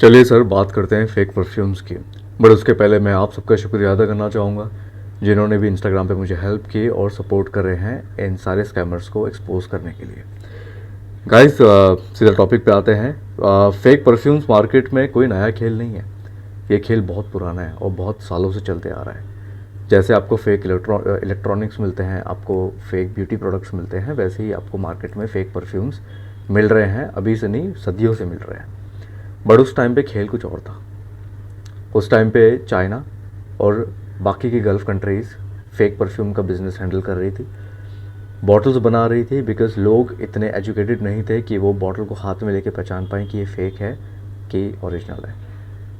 चलिए सर, बात करते हैं फेक परफ्यूम्स की। बट उसके पहले मैं आप सबका शुक्रिया अदा करना चाहूँगा जिन्होंने भी इंस्टाग्राम पे मुझे हेल्प की और सपोर्ट कर रहे हैं इन सारे स्कैमर्स को एक्सपोज करने के लिए। गाइस, सीधा टॉपिक पे आते हैं। फेक परफ्यूम्स मार्केट में कोई नया खेल नहीं है। ये खेल बहुत पुराना है और बहुत सालों से चलते आ रहा है। जैसे आपको फेक इलेक्ट्रॉनिक्स मिलते हैं, आपको फेक ब्यूटी प्रोडक्ट्स मिलते हैं, वैसे ही आपको मार्केट में फेक परफ्यूम्स मिल रहे हैं। अभी से नहीं, सदियों से मिल रहे हैं। बट उस टाइम पे खेल कुछ और था। उस टाइम पे चाइना और बाकी की गल्फ़ कंट्रीज़ फेक परफ्यूम का बिज़नेस हैंडल कर रही थी, बॉटल्स बना रही थी, बिकॉज़ लोग इतने एजुकेटेड नहीं थे कि वो बॉटल को हाथ में लेके पहचान पाएँ कि ये फेक है कि ओरिजिनल है।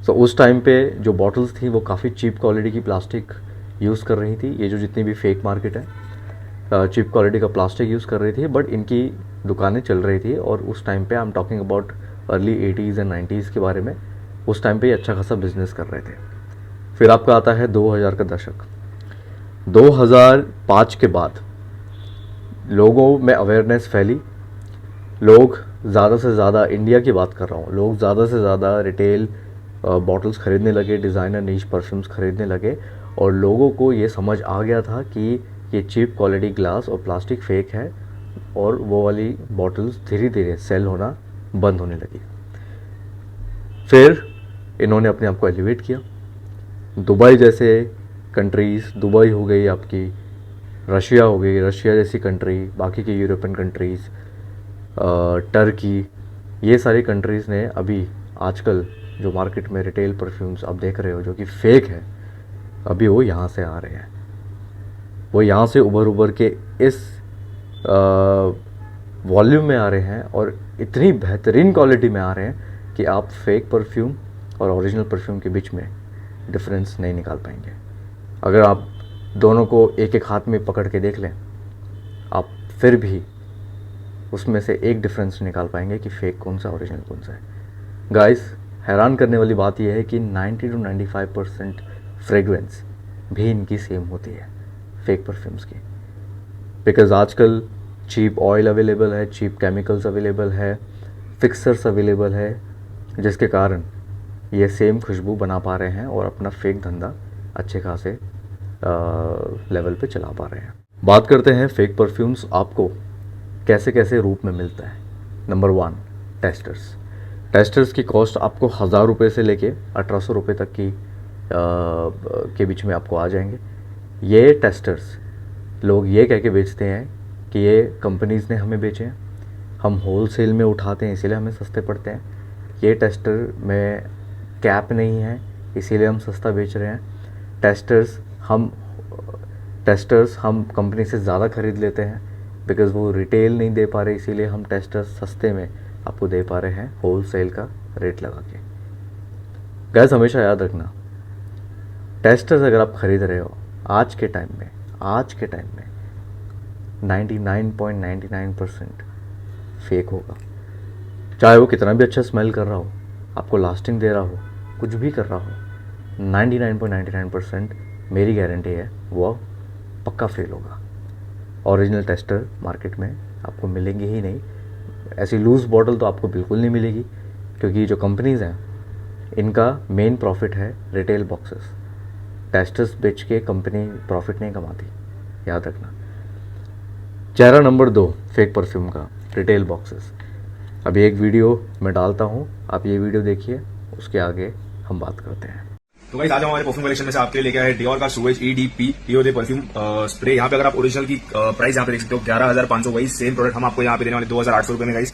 सो उस टाइम पे जो बॉटल्स थी वो काफ़ी चीप क्वालिटी की प्लास्टिक यूज़ कर रही थी। ये जो जितनी भी फेक मार्केट है, चीप क्वालिटी का प्लास्टिक यूज़ कर रही थी, बट इनकी दुकानें चल रही थी। और उस टाइम पे I am talking about early 80s and 90s के बारे में। उस टाइम पे ये अच्छा खासा बिजनेस कर रहे थे। फिर आपका आता है 2000 का दशक। 2005 के बाद लोगों में अवेयरनेस फैली। लोग ज़्यादा से ज़्यादा, इंडिया की बात कर रहा हूँ, लोग ज़्यादा से ज़्यादा रिटेल बॉटल्स ख़रीदने लगे, डिज़ाइनर नीश परफ्यूम्स ख़रीदने लगे। और लोगों को ये समझ आ गया था कि ये चीप क्वालिटी ग्लास और प्लास्टिक फेक है, और वो वाली बॉटल्स धीरे धीरे सेल होना बंद होने लगी। फिर इन्होंने अपने आप को एलिवेट किया। दुबई जैसे कंट्रीज़, दुबई हो गई आपकी, रशिया हो गई, रशिया जैसी कंट्री, बाकी के यूरोपियन कंट्रीज़, टर्की, ये सारी कंट्रीज़ ने अभी आजकल जो मार्केट में रिटेल परफ्यूम्स आप देख रहे हो जो कि फ़ेक है, अभी वो यहाँ से आ रहे हैं। वो यहाँ से उभर के इस वॉल्यूम में आ रहे हैं और इतनी बेहतरीन क्वालिटी में आ रहे हैं कि आप फेक परफ्यूम और ओरिजिनल परफ्यूम के बीच में डिफरेंस नहीं निकाल पाएंगे। अगर आप दोनों को एक एक हाथ में पकड़ के देख लें, आप फिर भी उसमें से एक डिफरेंस निकाल पाएंगे कि फ़ेक कौन सा, ओरिजिनल कौन सा है। गाइस, हैरान करने वाली बात यह है कि 90 to 95% फ्रेगरेंस भी इनकी सेम होती है फेक परफ्यूम्स की। बिकॉज़ आजकल चीप ऑयल अवेलेबल है, चीप केमिकल्स अवेलेबल है, फिक्सर्स अवेलेबल है, जिसके कारण ये सेम खुशबू बना पा रहे हैं और अपना फेक धंधा अच्छे खासे लेवल पे चला पा रहे हैं। बात करते हैं फेक परफ्यूम्स आपको कैसे कैसे रूप में मिलता है। Number 1, testers. टेस्टर्स की कॉस्ट आपको 1000 रुपये से लेके 1800 रुपये तक की के बीच में आपको आ जाएंगे। ये टेस्टर्स लोग ये कह के बेचते हैं कि ये कंपनीज़ ने हमें बेचे हैं, हम होल सेल में उठाते हैं इसीलिए हमें सस्ते पड़ते हैं। ये टेस्टर में कैप नहीं है इसीलिए हम सस्ता बेच रहे हैं। टेस्टर्स हम कंपनी से ज़्यादा ख़रीद लेते हैं बिकॉज़ वो रिटेल नहीं दे पा रहे, इसीलिए हम टेस्टर्स सस्ते में आपको दे पा रहे हैं होल सेल का रेट लगा के। गैस, हमेशा याद रखना, टेस्टर्स अगर आप ख़रीद रहे हो आज के टाइम में 99.99% फेक होगा। चाहे वो कितना भी अच्छा स्मेल कर रहा हो, आपको लास्टिंग दे रहा हो, कुछ भी कर रहा हो, 99.99% मेरी गारंटी है वो पक्का फेल होगा। ओरिजिनल टेस्टर मार्केट में आपको मिलेंगे ही नहीं। ऐसी लूज़ बॉटल तो आपको बिल्कुल नहीं मिलेगी, क्योंकि जो कंपनीज़ हैं इनका मेन प्रॉफिट है रिटेल बॉक्सेस। टेस्टर्स बेच के कंपनी प्रॉफिट नहीं कमाती, याद रखना। चेहरा नंबर 2 फेक परफ्यूम का, रिटेल बॉक्सेस। अभी एक वीडियो मैं डालता हूँ, आप ये वीडियो देखिए, उसके आगे हम बात करते हैं। तो गाइस, आज हमारे परफ्यूम कलेक्शन में से आपके लिए लेके आए डियोर का Sauvage EDP deo perfume spray. यहाँ पे अगर आप ओरिजिनल की प्राइस यहाँ पे देख सकते हो 11,500, वही सेम प्रोडक्ट हम आपको यहाँ पे देने वाले 2,800 रुपए में गाइस।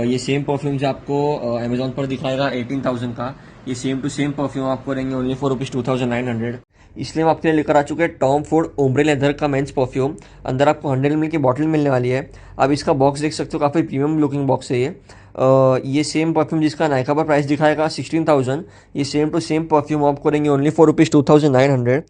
ये सेम परफ्यूम जो आपको अमेजोन पर दिखाएगा 18,000 का, ये सेम टू सेम परफ्यूम आपको रहेंगे ओनली फॉर ₹2,900। इसलिए हम आपके लिए लेकर आ चुके हैं टॉम फोर्ड ओम्ब्रे लेदर का मेंस परफ्यूम। अंदर आपको 100 ml की बॉटल मिलने वाली है। आप इसका बॉक्स देख सकते हो, काफ़ी प्रीमियम लुकिंग बॉक्स है ये सेम परफ्यूम जिसका नायका पर प्राइस दिखाएगा 16,000, ये सेम टू सेम परफ्यूम आपको देंगे ओनली फॉर ₹2,900।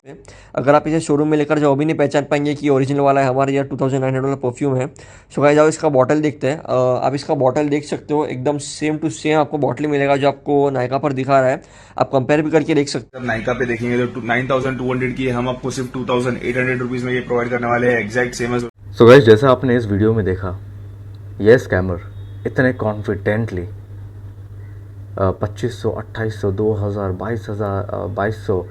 अगर आप इसे शोरूम में लेकर जाओ भी नहीं पहचान पाएंगे कि ओरिजिनल वाला है हमारे, यार 2,900 वाला परफ्यूम है। सो गाइस, आओ इसका बॉटल देखते हैं। आप इसका बॉटल देख सकते हो, एकदम सेम टू सेम आपको बॉटल मिलेगा जो आपको नायका पर दिखा रहा है। आप कंपेयर भी करके देख सकते जब नायका पे देखेंगे तो 9,200 की हम आपको सिर्फ 2,800 रुपीज में ये प्रोवाइड करने वाले हैं, एग्जैक्ट सेम। सो गाइस, जैसा आपने इस वीडियो में देखा, ये स्कैमर इतने कॉन्फिडेंटली 2500, 2800, 2000, 22,000, 2200,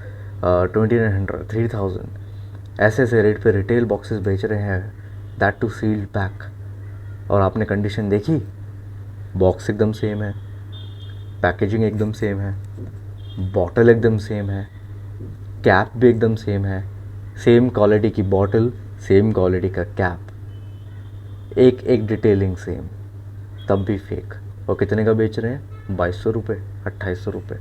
2900, 3000 ऐसे ऐसे रेट पे रिटेल बॉक्सेस बेच रहे हैं, दैट टू सील्ड पैक। और आपने कंडीशन देखी, बॉक्स एकदम सेम है, पैकेजिंग एकदम सेम है, बॉटल एकदम सेम है, कैप भी एकदम सेम है, सेम क्वालिटी की बॉटल, सेम क्वालिटी का कैप, एक एक डिटेलिंग सेम, तब भी फेक। और कितने का बेच रहे हैं? 2200 रुपये, 2800 रुपये।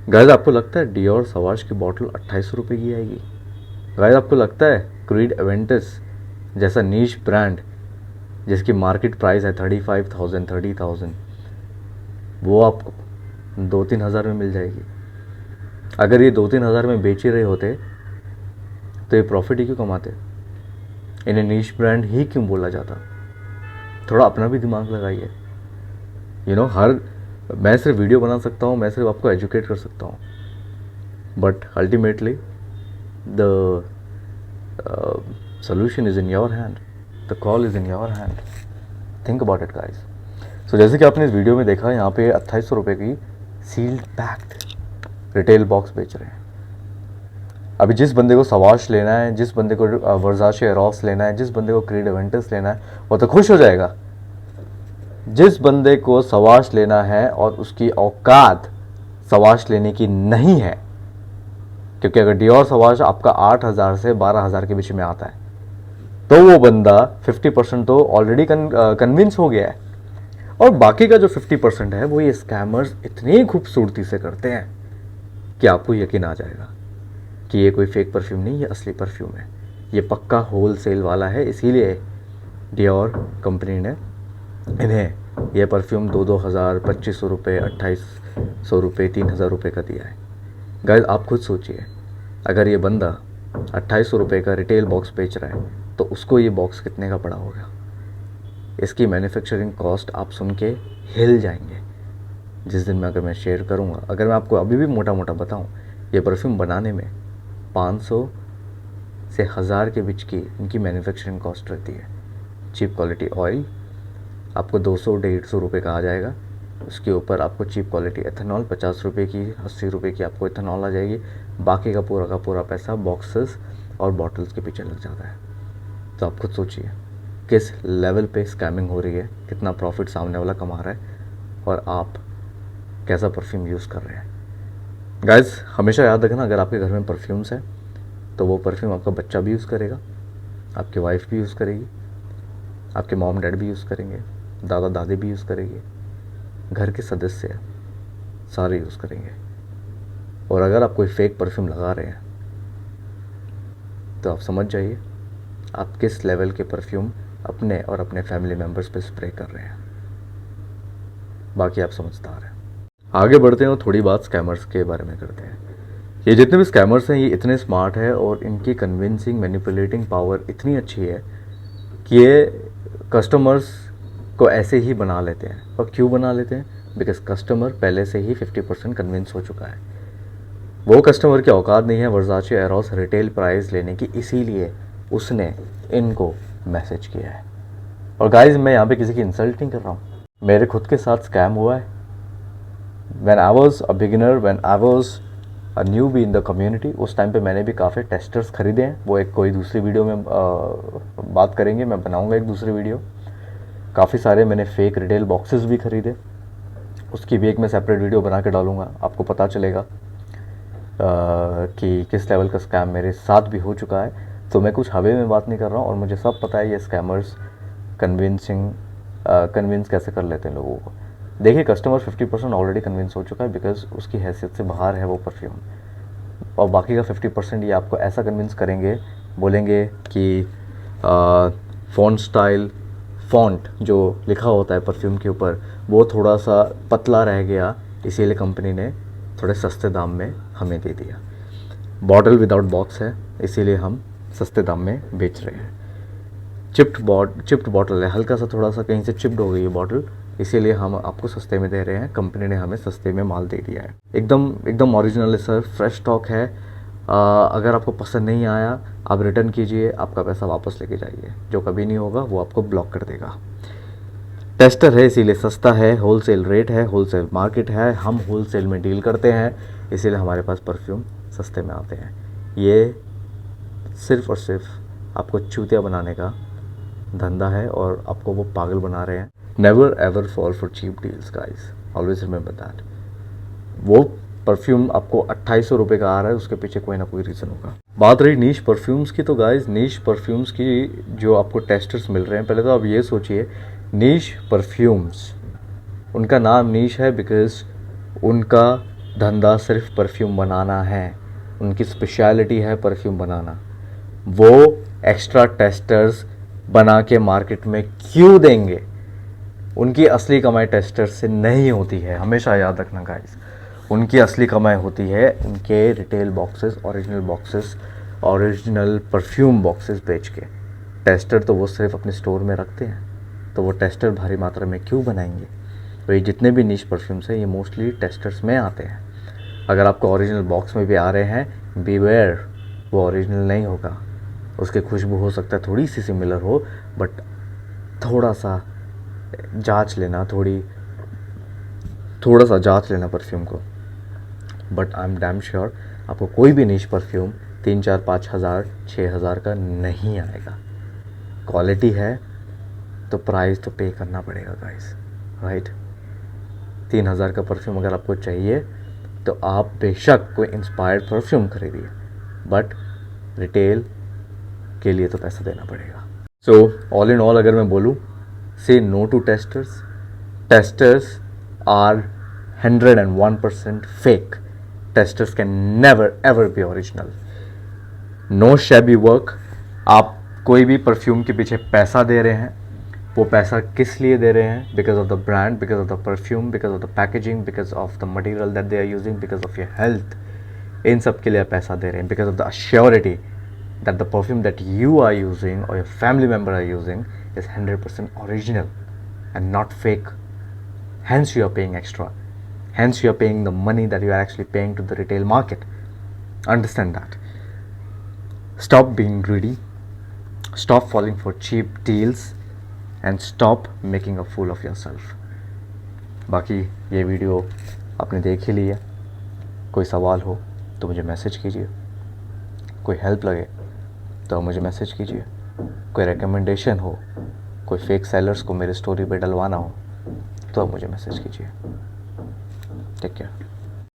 गाइस आपको लगता है डियोर सवाश की बॉटल 2800 रुपये की आएगी? गाइस आपको लगता है क्रीड एवेंटस जैसा नीश ब्रांड जिसकी मार्केट प्राइस है 35,000, 30,000, वो आपको 2-3 हज़ार में मिल जाएगी? अगर ये 2-3 हज़ार में बेच ही रहे होते तो ये प्रॉफिट ही क्यों कमाते? इन्हें नीश ब्रांड ही क्यों बोला जाता? थोड़ा अपना भी दिमाग लगाइए। मैं सिर्फ वीडियो बना सकता हूँ, मैं सिर्फ आपको एजुकेट कर सकता हूँ, but ultimately the solution is in your hand, the call is in your hand, think about it guys। So जैसे कि आपने इस वीडियो में देखा, यहाँ पे 2800 रुपये की सील्ड पैक्ड रिटेल बॉक्स बेच रहे हैं। अभी जिस बंदे को सवाश लेना है, जिस बंदे को वर्जाचे एरोस लेना है, जिस बंदे को क्रीड एवेंटस लेना है, वो तो खुश हो जाएगा। जिस बंदे को सवाश लेना है और उसकी औकात सवाश लेने की नहीं है, क्योंकि अगर डियोर सवाश आपका 8,000 से 12,000 के बीच में आता है तो वो बंदा 50% तो ऑलरेडी कन्विंस हो गया है। और बाकी का जो 50% है वो ये स्कैमर्स इतनी खूबसूरती से करते हैं कि आपको यकीन आ जाएगा कि ये कोई फेक परफ्यूम नहीं, ये असली परफ्यूम है, ये पक्का होल सेल वाला है। इसीलिए डियोर कंपनी ने इन्हें यह परफ्यूम 2,000, 2,500 रुपये, 2,800 रुपये, 3,000 रुपये का दिया है। गाइस आप खुद सोचिए, अगर ये बंदा 2,800 रुपये का रिटेल बॉक्स बेच रहा है तो उसको ये बॉक्स कितने का पड़ा होगा? इसकी मैन्युफैक्चरिंग कॉस्ट आप सुन के हिल जाएंगे। जिस दिन में अगर मैं शेयर करूँगा, अगर मैं आपको अभी भी मोटा मोटा बताऊँ, ये परफ्यूम बनाने में 500 से 1000 के बीच की इनकी मैन्युफैक्चरिंग कॉस्ट रहती है। चीप क्वालिटी ऑयल आपको 200-150 रुपये का आ जाएगा। उसके ऊपर आपको चीप क्वालिटी एथेनॉल 50 रुपये की, 80 रुपये की आपको एथेनॉल आ जाएगी। बाकी का पूरा पैसा बॉक्सेस और बॉटल्स के पीछे लग जाता है। तो आप खुद सोचिए किस लेवल पे स्कैमिंग हो रही है, कितना प्रॉफिट सामने वाला कमा रहा है और आप कैसा परफ्यूम यूज़ कर रहे हैं। गाइस हमेशा याद रखना, अगर आपके घर में परफ्यूम्स हैं तो वो परफ्यूम आपका बच्चा भी यूज़ करेगा, आपकी वाइफ भी यूज़ करेगी, आपके मॉम डैड भी यूज़ करेंगे, दादा दादी भी यूज़ करेंगे, घर के सदस्य सारे यूज़ करेंगे। और अगर आप कोई फेक परफ्यूम लगा रहे हैं तो आप समझ जाइए आप किस लेवल के परफ्यूम अपने और अपने फैमिली मेम्बर्स पे स्प्रे कर रहे हैं। बाकी आप समझदार हैं। आगे बढ़ते हैं और थोड़ी बात स्कैमर्स के बारे में करते हैं। ये जितने भी स्कैमर्स हैं ये इतने स्मार्ट है और इनकी कन्विंसिंग मैनिपुलेटिंग पावर इतनी अच्छी है कि ये कस्टमर्स को ऐसे ही बना लेते हैं। और क्यों बना लेते हैं? बिकॉज कस्टमर पहले से ही 50% कन्विंस हो चुका है। वो कस्टमर की औकात नहीं है वर्जाचे एरोस रिटेल प्राइस लेने की, इसीलिए उसने इनको मैसेज किया है। और गाइज मैं यहाँ पे किसी की इंसल्ट नहीं कर रहा हूँ, मेरे खुद के साथ स्कैम हुआ है। When I was a beginner, when I was a newbie in the community, उस टाइम पे मैंने भी काफ़ी टेस्टर्स खरीदे हैं। वो एक कोई दूसरी वीडियो में बात करेंगे, मैं बनाऊँगा एक दूसरी वीडियो। काफ़ी सारे मैंने फेक रिटेल बॉक्सेस भी खरीदे, उसकी भी एक मैं सेपरेट वीडियो बना के डालूँगा। आपको पता चलेगा कि किस लेवल का स्कैम मेरे साथ भी हो चुका है। तो मैं कुछ हवे में बात नहीं कर रहा हूँ और मुझे सब पता है ये स्कैमर्स कन्विंस कैसे कर लेते हैं लोगों को। देखिए कस्टमर 50% ऑलरेडी कन्विंस हो चुका है बिकॉज उसकी हैसियत से बाहर है वो परफ्यूम। और बाकी का 50% ये आपको ऐसा कन्विंस करेंगे, बोलेंगे कि फ़ॉन्ट स्टाइल, फ़ॉन्ट जो लिखा होता है परफ्यूम के ऊपर वो थोड़ा सा पतला रह गया, इसीलिए कंपनी ने थोड़े सस्ते दाम में हमें दे दिया। बॉटल विदाउट बॉक्स है, इसीलिए हम सस्ते दाम में बेच रहे हैं। चिप्ड बॉटल है, हल्का सा थोड़ा सा कहीं से चिप्ड हो गई है बॉटल, इसीलिए हम आपको सस्ते में दे रहे हैं। कंपनी ने हमें सस्ते में माल दे दिया है। एकदम ओरिजिनल है सर, फ्रेश स्टॉक है। अगर आपको पसंद नहीं आया आप रिटर्न कीजिए, आपका पैसा वापस लेके जाइए। जो कभी नहीं होगा वो आपको ब्लॉक कर देगा। टेस्टर है इसीलिए सस्ता है, होलसेल रेट है, होलसेल मार्केट है, हम होलसेल में डील करते हैं, इसीलिए हमारे पास परफ्यूम सस्ते में आते हैं। ये सिर्फ़ और सिर्फ आपको चूतिया बनाने का धंधा है और आपको वो पागल बना रहे हैं। Never ever fall for cheap deals guys, always remember that. वो परफ्यूम आपको 2800 रुपये का आ रहा है, उसके पीछे कोई ना कोई रीज़न होगा। बात रही नीश परफ्यूम्स की, तो गाइस नीश परफ्यूम्स की जो आपको टेस्टर्स मिल रहे हैं, पहले तो आप ये सोचिए नीश परफ्यूम्स, उनका नाम नीश है बिकॉज उनका धंधा सिर्फ परफ्यूम बनाना है, उनकी स्पेशलिटी है परफ्यूम बनाना। वो एक्स्ट्रा टेस्टर्स बना के मार्केट में क्यों देंगे? उनकी असली कमाई टेस्टर्स से नहीं होती है, हमेशा याद रखना गाइस। उनकी असली कमाई होती है उनके retail boxes, original boxes, original perfume boxes बेच के। टेस्टर तो वो सिर्फ अपने स्टोर में रखते हैं, तो वो टेस्टर भारी मात्रा में क्यों बनाएंगे? तो ये जितने भी नीश परफ्यूम्स हैं ये मोस्टली टेस्टर्स में आते हैं। अगर आपको ओरिजिनल बॉक्स में भी आ रहे हैं, बीवेयर, वो ओरिजिनल नहीं होगा। उसकी खुशबू हो सकता है थोड़ी सी सिमिलर हो, बट थोड़ा सा जांच लेना, थोड़ा सा जांच लेना परफ्यूम को। But I am damn sure आपको कोई भी नीश परफ्यूम 3, 4, 5 हज़ार 6 हज़ार का नहीं आएगा। क्वालिटी है तो प्राइस तो पे करना पड़ेगा गाइस, राइट। 3000 का परफ्यूम अगर आपको चाहिए तो आप बेशक कोई इंस्पायर्ड परफ्यूम खरीदिए, बट रिटेल के लिए तो पैसा देना पड़ेगा। सो ऑल इन ऑल अगर मैं बोलूँ, say no to testers. Testers are 101% fake. Testers can never ever be original. No shabby work. आप कोई भी परफ्यूम के पीछे पैसा दे रहे हैं, वो पैसा किस लिए दे रहे हैं? Because of the brand, because of the perfume, because of the packaging, because of the material that they are using, because of your health. इन सब के लिए पैसा दे रहे हैं, because of the assurity that the perfume that you are using or your family member are using is 100% original and not fake. Hence you are paying extra. Hence you are paying the money that you are actually paying to the retail market. Understand that. Stop being greedy. Stop falling for cheap deals and stop making a fool of yourself. बाकी ये video आपने देख ही लिया। कोई सवाल हो तो मुझे मैसेज कीजिए, कोई हेल्प लगे तो मुझे मैसेज कीजिए, कोई रिकमेंडेशन हो, कोई फेक सेलर्स को मेरे स्टोरी पे डलवाना हो तो आप मुझे मैसेज कीजिए। Take care.